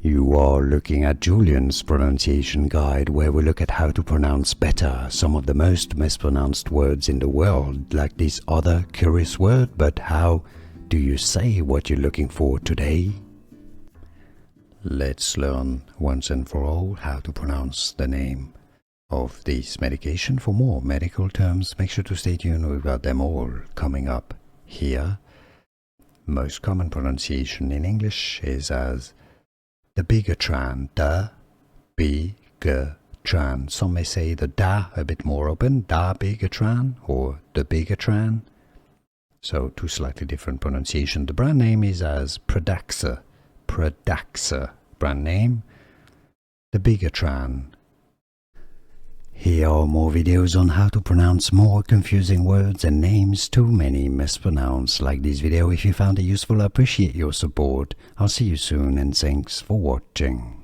You are looking at Julian's pronunciation guide, where we look at how to pronounce better some of the most mispronounced words in the world, like this other curious word. But how do you say what you're looking for today? Let's learn once and for all how to pronounce the name of this medication. For more medical terms, make sure to stay tuned. We've got them all coming up here. Most common pronunciation in English is as Dabigatran, Dabigatran. Some may say the da a bit more open, Dabigatran or Dabigatran. So two slightly different pronunciation. The brand name is as Pradaxa, brand name, Dabigatran. Here are more videos on how to pronounce more confusing words and names too many mispronounced. Like this video if you found it useful. I appreciate your support. I'll see you soon and thanks for watching.